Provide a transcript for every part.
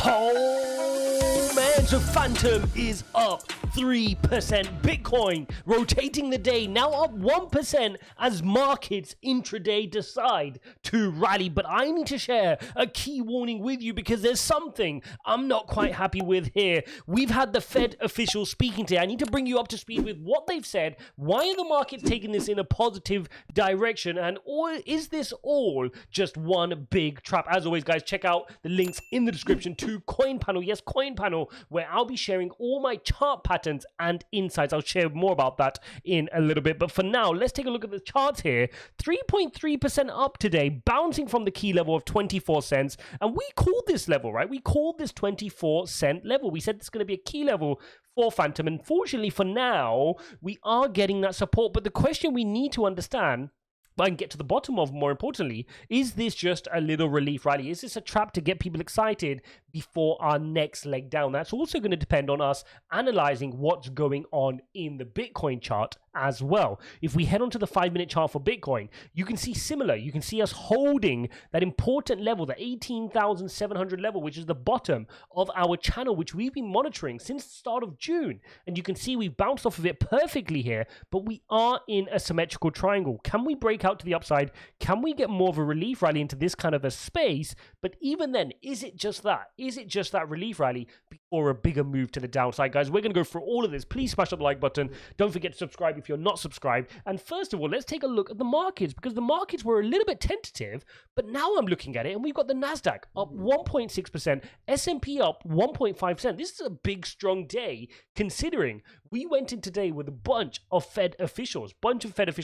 Oh man, so Fantom is up 3%. Bitcoin rotating the day, now up 1% as markets intraday decide to rally. But I need to share a key warning with you because there's something I'm not quite happy with here. We've had the Fed officials speaking today. I need to bring you up to speed with what they've said. Why are the markets taking this in a positive direction? And or is this all just one big trap? As always, guys, check out the links in the description to Coin Panel. Yes, Coin Panel, where I'll be sharing all my chart patterns and insights. I'll share more about that in a little bit. But for now, let's take a look at the charts here. 3.3% up today, bouncing from the key level of 24 cents. And we called this level, right? We called this 24-cent level. We said it's going to be a key level for Fantom. And fortunately for now, we are getting that support. But the question we need to understand, and get to the bottom of, more importantly, is this just a little relief rally? Is this a trap to get people excited before our next leg down? That's also going to depend on us analyzing what's going on in the Bitcoin chart as well. If we head onto the 5-minute chart for Bitcoin, you can see similar. You can see us holding that important level, the 18,700 level, which is the bottom of our channel, which we've been monitoring since the start of June. And you can see we've bounced off of it perfectly here, but we are in a symmetrical triangle. Can we break out to the upside? Can we get more of a relief rally into this kind of a space? But even then, is it just that? Is it just that relief rally before a bigger move to the downside? Guys, we're going to go through all of this. Please smash the like button. Don't forget to subscribe if you're not subscribed. And first of all, let's take a look at the markets, because the markets were a little bit tentative, but now I'm looking at it and we've got the Nasdaq up 1.6%, S&P up 1.5%. This is a big, strong day, considering we went in today with a bunch of Fed officials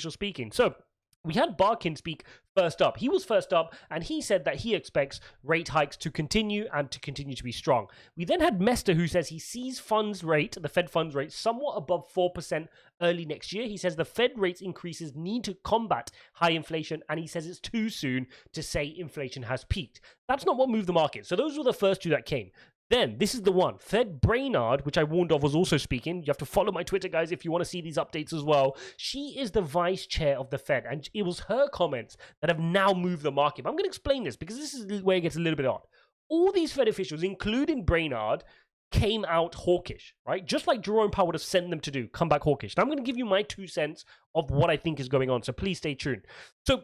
speaking. So we had Barkin speak first up. He was first up, and he said that he expects rate hikes to continue and to continue to be strong. We then had Mester, who says he sees funds rate, the Fed funds rate, somewhat above 4% early next year. He says the Fed rates increases need to combat high inflation, and he says it's too soon to say inflation has peaked. That's not what moved the market. So those were the first two that came. Then, this is the one. Fed Brainard, which I warned of, was also speaking. You have to follow my Twitter, guys, if you want to see these updates as well. She is the vice chair of the Fed, and it was her comments that have now moved the market. But I'm going to explain this, because this is where it gets a little bit odd. All these Fed officials, including Brainard, came out hawkish, right? Just like Jerome Powell would have sent them to do, come back hawkish. Now, I'm going to give you my 2 cents of what I think is going on, so please stay tuned. So,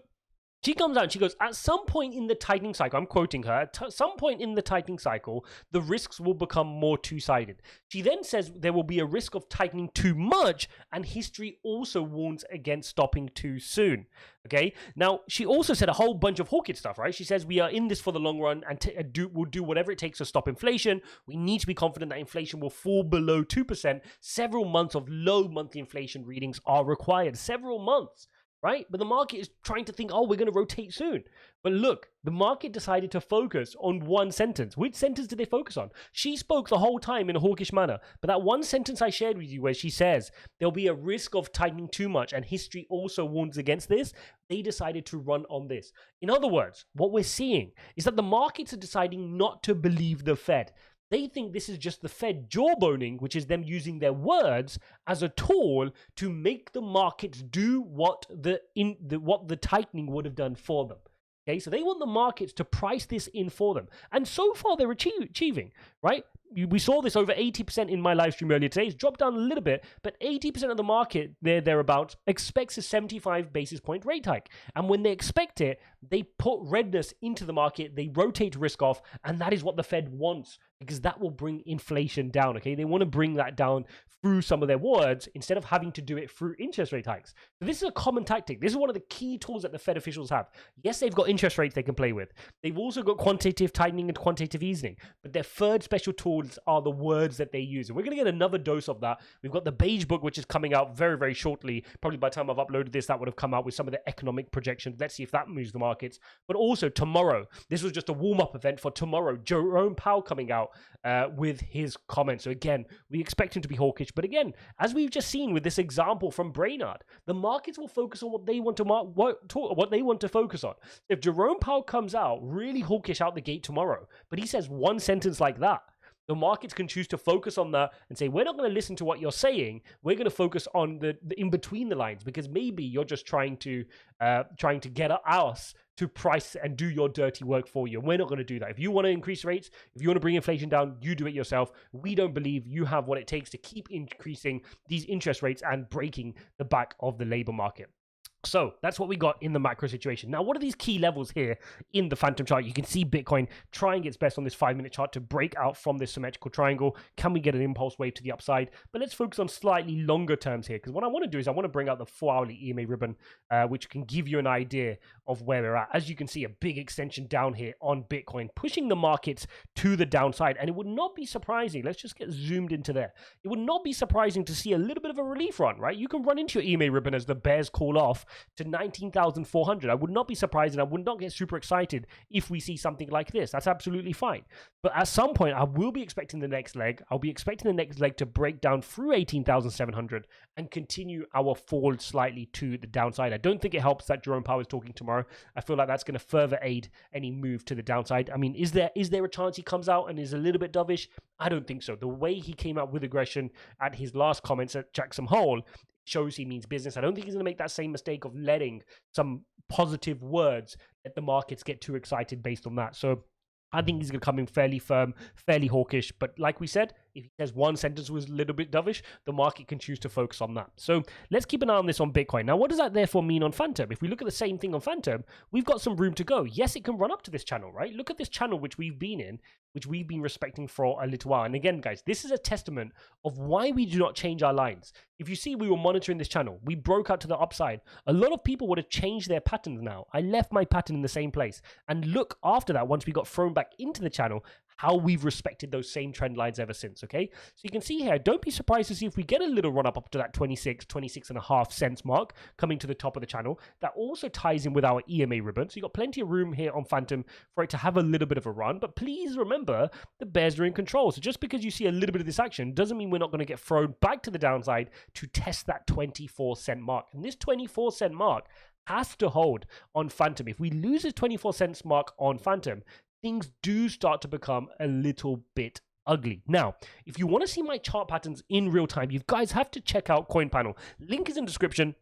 she comes out and she goes, at some point in the tightening cycle, I'm quoting her, at some point in the tightening cycle, the risks will become more two-sided. She then says there will be a risk of tightening too much, and history also warns against stopping too soon. Okay? Now, she also said a whole bunch of hawkish stuff, right? She says we are in this for the long run and we'll do whatever it takes to stop inflation. We need to be confident that inflation will fall below 2%. Several months of low monthly inflation readings are required. Several months. Right? But the market is trying to think, oh, we're going to rotate soon. But look, the market decided to focus on one sentence. Which sentence did they focus on? She spoke the whole time in a hawkish manner. But that one sentence I shared with you where she says there'll be a risk of tightening too much and history also warns against this, they decided to run on this. In other words, what we're seeing is that the markets are deciding not to believe the Fed. They think this is just the Fed jawboning, which is them using their words as a tool to make the markets do what the tightening would have done for them. Okay, so they want the markets to price this in for them. And so far, they're achieving, right? We saw this over 80% in my live stream earlier today. It's dropped down a little bit, but 80% of the market, thereabouts, expects a 75 basis point rate hike. And when they expect it, they put redness into the market, they rotate risk off, and that is what the Fed wants, because that will bring inflation down, okay? They want to bring that down through some of their words instead of having to do it through interest rate hikes. So this is a common tactic. This is one of the key tools that the Fed officials have. Yes, they've got interest rates they can play with. They've also got quantitative tightening and quantitative easing, but their third special tool are the words that they use. And we're going to get another dose of that. We've got the beige book, which is coming out very, very shortly. Probably by the time I've uploaded this, that would have come out with some of the economic projections. Let's see if that moves the markets. But also tomorrow, this was just a warm-up event for tomorrow. Jerome Powell coming out with his comments. So again, we expect him to be hawkish. But again, as we've just seen with this example from Brainard, the markets will focus on what they want to focus on. If Jerome Powell comes out really hawkish out the gate tomorrow, but he says one sentence like that, the markets can choose to focus on that and say, we're not going to listen to what you're saying. We're going to focus on the in between the lines, because maybe you're just trying to get us to price and do your dirty work for you. And we're not going to do that. If you want to increase rates, if you want to bring inflation down, you do it yourself. We don't believe you have what it takes to keep increasing these interest rates and breaking the back of the labor market. So that's what we got in the macro situation. Now, what are these key levels here in the Fantom chart? You can see Bitcoin trying its best on this 5-minute chart to break out from this symmetrical triangle. Can we get an impulse wave to the upside? But let's focus on slightly longer terms here, because what I want to do is I want to bring out the 4-hourly EMA ribbon, which can give you an idea of where we're at. As you can see, a big extension down here on Bitcoin, pushing the markets to the downside. And it would not be surprising. Let's just get zoomed into there. It would not be surprising to see a little bit of a relief run, right? You can run into your EMA ribbon as the bears cool off to 19,400. I would not be surprised and I would not get super excited if we see something like this. That's absolutely fine. But at some point, I will be expecting the next leg. I'll be expecting the next leg to break down through 18,700 and continue our fall slightly to the downside. I don't think it helps that Jerome Powell is talking tomorrow. I feel like that's going to further aid any move to the downside. I mean, is there a chance he comes out and is a little bit dovish? I don't think so. The way he came out with aggression at his last comments at Jackson Hole shows he means business. I don't think he's going to make that same mistake of letting some positive words let the markets get too excited based on that. So I think he's going to come in fairly firm, fairly hawkish. But like we said, if he says one sentence was a little bit dovish, the market can choose to focus on that. So let's keep an eye on this on Bitcoin. Now, what does that therefore mean on Fantom? If we look at the same thing on Fantom, we've got some room to go. Yes, it can run up to this channel, right? Look at this channel which we've been in, which we've been respecting for a little while. And again, guys, this is a testament of why we do not change our lines. If you see, we were monitoring this channel. We broke out to the upside. A lot of people would have changed their patterns now. I left my pattern in the same place. And look after that, once we got thrown back into the channel, how we've respected those same trend lines ever since, okay? So you can see here, don't be surprised to see if we get a little run up to that 26.5 cents mark coming to the top of the channel. That also ties in with our EMA ribbon. So you've got plenty of room here on Fantom for it to have a little bit of a run. But please remember, the bears are in control. So just because you see a little bit of this action doesn't mean we're not going to get thrown back to the downside to test that 24-cent mark. And this 24-cent mark has to hold on Fantom. If we lose this 24 cents mark on Fantom, things do start to become a little bit ugly. Now, if you want to see my chart patterns in real time, you guys have to check out CoinPanel. Link is in the description.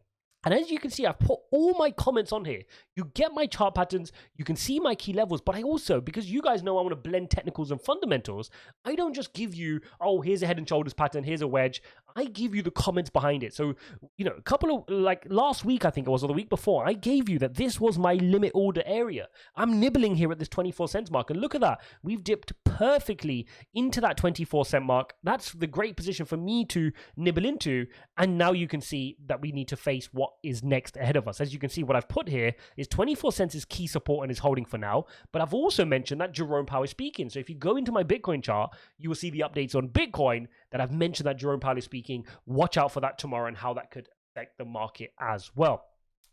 And as you can see, I've put all my comments on here. You get my chart patterns, you can see my key levels, but I also, because you guys know I want to blend technicals and fundamentals, I don't just give you, oh, here's a head and shoulders pattern, here's a wedge. I give you the comments behind it. So, you know, a couple of, like last week, I think it was, or the week before, I gave you that this was my limit order area. I'm nibbling here at this 24 cents mark. And look at that. We've dipped perfectly into that 24 cent mark. That's the great position for me to nibble into. And now you can see that we need to face what is next ahead of us. As you can see, what I've put here is 24 cents is key support and is holding for now. But I've also mentioned that Jerome Powell is speaking. So if you go into my Bitcoin chart, you will see the updates on Bitcoin that I've mentioned that Jerome Powell is speaking. Watch out for that tomorrow and how that could affect the market as well.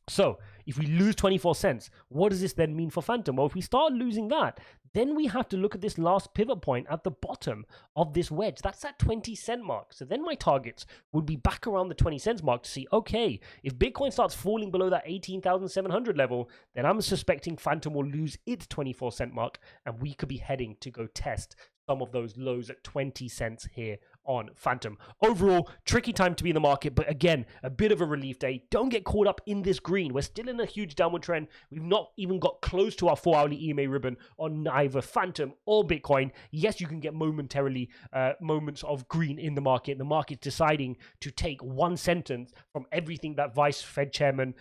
So if we lose 24 cents, what does this then mean for Fantom? Well, if we start losing that, then we have to look at this last pivot point at the bottom of this wedge. That's that 20-cent mark. So then my targets would be back around the 20 cents mark to see, okay, if Bitcoin starts falling below that 18,700 level, then I'm suspecting Fantom will lose its 24-cent mark and we could be heading to go test some of those lows at 20 cents here on Fantom. Overall, tricky time to be in the market, but again, a bit of a relief day. Don't get caught up in this green. We're still in a huge downward trend. We've not even got close to our 4-hourly EMA ribbon on neither Fantom or Bitcoin. Yes, you can get momentarily moments of green in the market. The market's deciding to take one sentence from everything that Vice Fed Chairman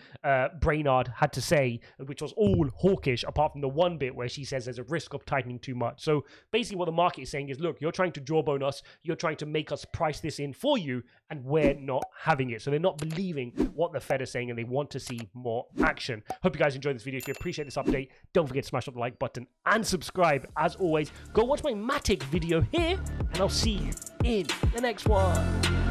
Brainard had to say, which was all hawkish, apart from the one bit where she says there's a risk of tightening too much. So basically what the market is saying is, look, you're trying to jawbone us, you're trying to make us price this in for you, and we're not having it. So they're not believing what the Fed is saying, and they want to see more action. Hope you guys enjoyed this video. If you appreciate this update, don't forget to smash up the like button and subscribe. As always, go watch my Matic video here, and I'll see you in the next one.